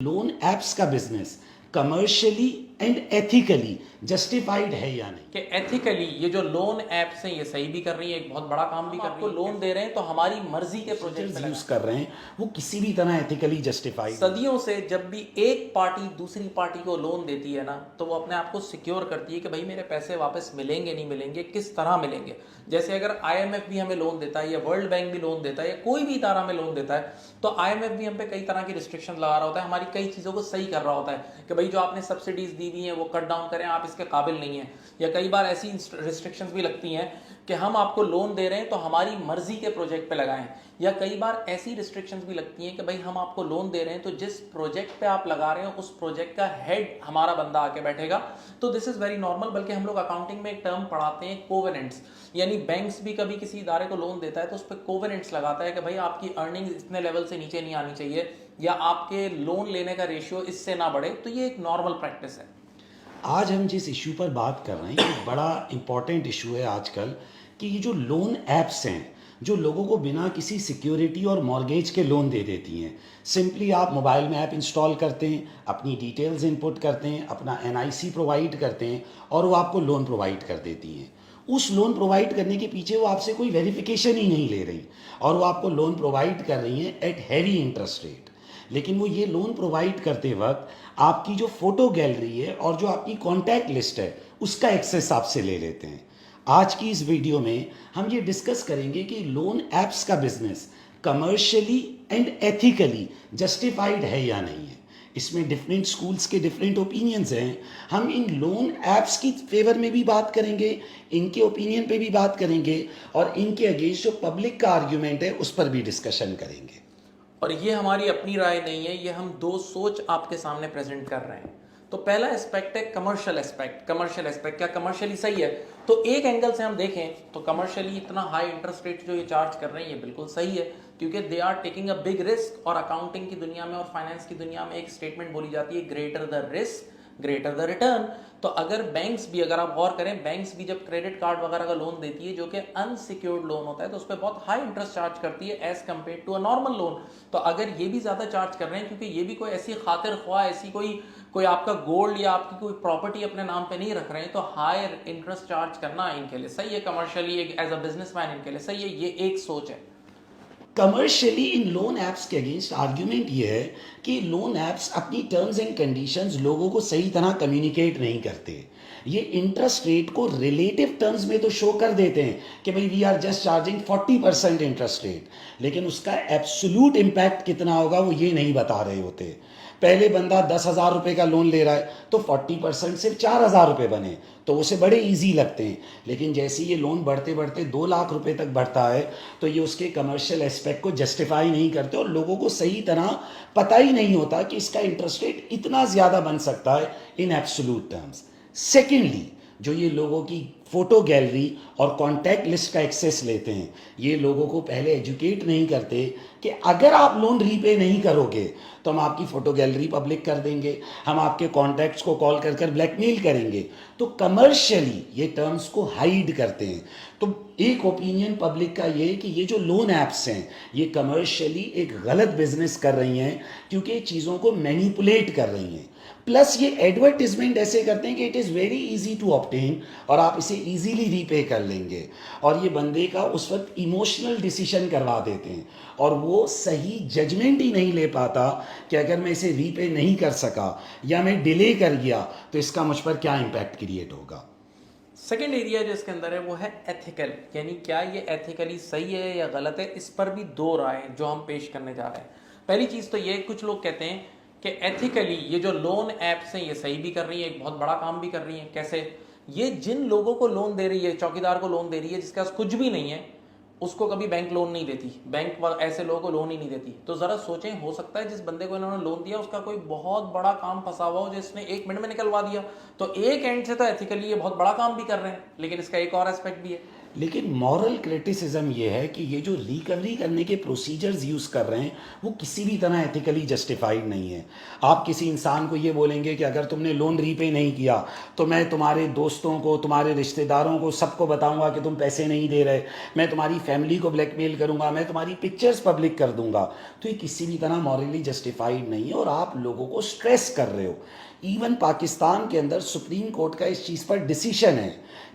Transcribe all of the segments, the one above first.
Loan apps का business commercially and ethically justified है या नहीं? कि एथिकली ये जो लोन एप्स हैं ये सही भी कर रही है, एक बहुत बड़ा काम भी कर रही है। आपको लोन दे रहे हैं तो हमारी मर्जी के प्रोजेक्ट पे यूज कर रहे हैं वो किसी भी तरह एथिकली जस्टिफाइड? सदियों से जब भी एक पार्टी दूसरी पार्टी को लोन देती है ना, तो वो अपने आप को सिक्योर करती है कि भाई मेरे पैसे वापस मिलेंगे नहीं मिलेंगे, किस तरह मिलेंगे। जैसे अगर आईएमएफ भी हमें लोन देता है या वर्ल्ड बैंक भी लोन देता है या कोई भी इदारा में लोन देता है, तो आईएमएफ भी हम पे कई तरह की रिस्ट्रिक्शन लगा रहा होता है, हमारी कई चीज़ों को सही कर रहा होता है कि भाई जो आपने सब्सिडीज दी हुई हैं वो कट डाउन करें, आप इसके काबिल नहीं है। या कई बार ऐसी रिस्ट्रिक्शंस भी लगती हैं कि हम आपको लोन दे रहे हैं तो हमारी मर्जी के प्रोजेक्ट पे लगाएं। या कई बार ऐसी रिस्ट्रिक्शंस भी लगती हैं कि भाई हम आपको लोन दे रहे हैं तो जिस प्रोजेक्ट पे आप लगा रहे हो उस प्रोजेक्ट का हेड हमारा बंदा आके बैठेगा। तो दिस इज वेरी नॉर्मल। बल्कि हम लोग अकाउंटिंग में एक टर्म पढ़ाते हैं कोवेनेंट्स, यानी बैंक्स भी कभी किसी इदारे को लोन देता है तो उस पर कोवेनेंट्स लगाता है कि भाई आपकी अर्निंग इतने लेवल से नीचे नहीं आनी चाहिए या आपके लोन लेने का रेशियो इससे ना बढ़े। तो ये एक नॉर्मल प्रैक्टिस है। आज हम जिस इशू पर बात कर रहे हैं ये बड़ा इंपॉर्टेंट इशू है आजकल, कि ये जो लोन एप्स हैं जो लोगों को बिना किसी सिक्योरिटी और मॉर्गेज के लोन दे देती हैं। सिंपली आप मोबाइल में ऐप इंस्टॉल करते हैं, अपनी डिटेल्स इनपुट करते हैं, अपना एनआईसी प्रोवाइड करते हैं और वो आपको लोन प्रोवाइड कर देती हैं। उस लोन प्रोवाइड करने के पीछे वो आपसे कोई वेरिफिकेशन ही नहीं ले रही और वो आपको लोन प्रोवाइड कर रही हैं एट हैवी इंटरेस्ट रेट। लेकिन वो ये लोन प्रोवाइड करते वक्त आपकी जो फोटो गैलरी है और जो आपकी कॉन्टैक्ट लिस्ट है उसका एक्सेस आपसे ले लेते हैं। आज की इस वीडियो में हम ये डिस्कस करेंगे कि लोन एप्स का business commercially and ethically justified है या नहीं है। इसमें डिफरेंट स्कूल्स के डिफरेंट ओपिनियंस हैं। हम इन लोन एप्स की फेवर में भी बात करेंगे, इनके ओपिनियन पे भी बात करेंगे और इनके अगेंस्ट जो पब्लिक का आर्ग्यूमेंट है उस पर भी डिस्कशन करेंगे। और ये हमारी अपनी राय नहीं है, ये हम दो सोच आपके सामने प्रेजेंट कर रहे हैं। तो पहला एस्पेक्ट है कमर्शियल एस्पेक्ट। कमर्शियल एस्पेक्ट क्या कमर्शियली सही है? तो एक एंगल से हम देखें तो कमर्शियली इतना हाई इंटरेस्ट रेट जो ये चार्ज कर रहे हैं ये बिल्कुल सही है, क्योंकि they are taking a big risk. और अकाउंटिंग की दुनिया में और फाइनेंस की दुनिया में एक स्टेटमेंट बोली जाती है, greater the risk greater the return. तो अगर बैंक्स भी, अगर आप गौर करें, बैंक्स भी जब क्रेडिट कार्ड वगैरह का लोन देती है जो कि अनसिक्योर्ड लोन होता है तो उस पर बहुत हाई इंटरेस्ट चार्ज करती है as compare to a normal loan. तो अगर ये भी ज्यादा चार्ज कर रहे हैं, क्योंकि ये भी कोई ऐसी खातिर ख्वाह, ऐसी कोई आपका गोल्ड या आपकी कोई प्रॉपर्टी अपने नाम पे नहीं रख रहे हैं, तो हायर इंटरेस्ट चार्ज करना इनके लिए सही है, कमर्शियली एज अ बिजनेसमैन इनके लिए सही है। ये एक सोच है। कमर्शियली इन लोन ऐप्स के अगेंस्ट आर्ग्यूमेंट ये है कि लोन ऐप्स अपनी टर्म्स एंड कंडीशंस लोगों को सही तरह कम्युनिकेट नहीं करते। ये इंटरेस्ट रेट को रिलेटिव टर्म्स में तो शो कर देते हैं कि भाई we are just charging 40% interest rate, लेकिन उसका एब्सोल्यूट इम्पैक्ट कितना होगा वो ये नहीं बता रहे होते। पहले बंदा 10,000 रुपये का लोन ले रहा है तो 40% सिर्फ 4,000 रुपये बने तो उसे बड़े इजी लगते हैं, लेकिन जैसे ये लोन बढ़ते बढ़ते 2 लाख रुपए तक बढ़ता है तो ये उसके कमर्शियल एस्पेक्ट को जस्टिफाई नहीं करते और लोगों को सही तरह पता ही नहीं होता कि इसका इंटरेस्ट रेट इतना ज़्यादा बन सकता है इन एब्सोल्यूट टर्म्स। सेकेंडली, जो ये लोगों की फोटो गैलरी और कॉन्टैक्ट लिस्ट का एक्सेस लेते हैं, ये लोगों को पहले एजुकेट नहीं करते कि अगर आप लोन रीपे नहीं करोगे तो हम आपकी फ़ोटो गैलरी पब्लिक कर देंगे, हम आपके कॉन्टैक्ट्स को कॉल कर कर ब्लैकमेल करेंगे। तो कमर्शियली ये टर्म्स को हाइड करते हैं। तो एक ओपिनियन पब्लिक का ये है कि ये जो लोन ऐप्स हैं ये कमर्शियली एक गलत बिजनेस कर रही हैं, क्योंकि चीज़ों को मैनिपुलेट कर रही हैं। प्लस ये एडवर्टिजमेंट ऐसे करते हैं कि it is very easy to obtain और आप इसे इजीली रीपे कर लेंगे, और ये बंदे का उस वक्त इमोशनल डिसीजन करवा देते हैं और वो सही जजमेंट ही नहीं ले पाता कि अगर मैं इसे रीपे नहीं कर सका या मैं डिले कर गया तो इसका मुझ पर क्या इम्पैक्ट क्रिएट होगा। सेकेंड एरिया जो इसके अंदर है वो है एथिकल, यानी क्या ये एथिकली सही है या गलत है। इस पर भी दो राय जो हम पेश करने जा रहे हैं। पहली चीज तो ये, कुछ लोग कहते हैं कि एथिकली ये जो लोन एप्स हैं ये सही भी कर रही है, एक बहुत बड़ा काम भी कर रही है। कैसे? ये जिन लोगों को लोन दे रही है, चौकीदार को लोन दे रही है जिसके पास कुछ भी नहीं है, उसको कभी बैंक लोन नहीं देती, बैंक ऐसे लोगों को लोन ही नहीं देती। तो जरा सोचें, हो सकता है जिस बंदे को इन्होंने लोन दिया उसका कोई बहुत बड़ा काम फंसा हुआ हो जिसने 1 मिनट में निकलवा दिया। तो एक एंड से तो एथिकली ये बहुत बड़ा काम भी कर रहे हैं, लेकिन इसका एक और एस्पेक्ट भी है। लेकिन मॉरल क्रिटिसिज्म ये है कि ये जो रिकवरी करने के प्रोसीजर्स यूज़ कर रहे हैं वो किसी भी तरह एथिकली जस्टिफाइड नहीं है। आप किसी इंसान को ये बोलेंगे कि अगर तुमने लोन रीपे नहीं किया तो मैं तुम्हारे दोस्तों को, तुम्हारे रिश्तेदारों को, सबको बताऊंगा कि तुम पैसे नहीं दे रहे, मैं तुम्हारी फैमिली को ब्लैकमेल करूंगा, मैं तुम्हारी पिक्चर्स पब्लिक कर दूंगा, तो ये किसी भी तरह मॉरली जस्टिफाइड नहीं है और आप लोगों को स्ट्रेस कर रहे हो। इवन पाकिस्तान के अंदर सुप्रीम कोर्ट का इस चीज़ पर डिसीजन है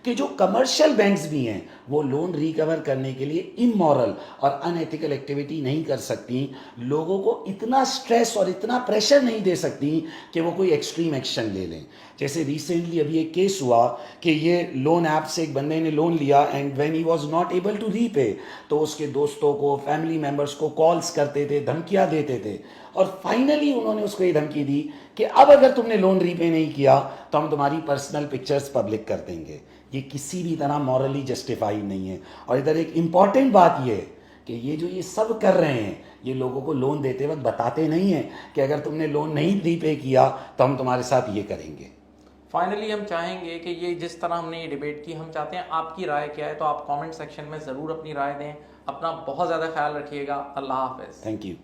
कि जो कमर्शियल बैंक्स भी हैं वो लोन रिकवर करने के लिए इमोरल और अनएथिकल एक्टिविटी नहीं कर सकती, लोगों को इतना स्ट्रेस और इतना प्रेशर नहीं दे सकती कि वो कोई एक्सट्रीम एक्शन ले लें। जैसे रिसेंटली अभी एक केस हुआ कि ये लोन ऐप से एक बंदे ने लोन लिया and when he was not able to repay तो उसके दोस्तों को, फैमिली मेम्बर्स को कॉल्स करते थे, धमकियां देते थे और फाइनली उन्होंने उसको ये धमकी दी कि अब अगर तुमने लोन रीपे नहीं किया तो हम तुम्हारी पर्सनल पिक्चर्स पब्लिक कर देंगे। ये किसी भी तरह मॉरली जस्टिफाइड नहीं है। और इधर एक इम्पॉर्टेंट बात ये है कि ये जो ये सब कर रहे हैं ये लोगों को लोन देते वक्त बताते नहीं हैं कि अगर तुमने लोन नहीं रीपे किया तो हम तुम्हारे साथ ये करेंगे। फाइनली हम चाहेंगे कि ये जिस तरह हमने ये डिबेट की, हम चाहते हैं आपकी राय क्या है, तो आप कमेंट सेक्शन में ज़रूर अपनी राय दें। अपना बहुत ज़्यादा ख्याल रखिएगा। अल्लाह हाफ़िज़। Thank you.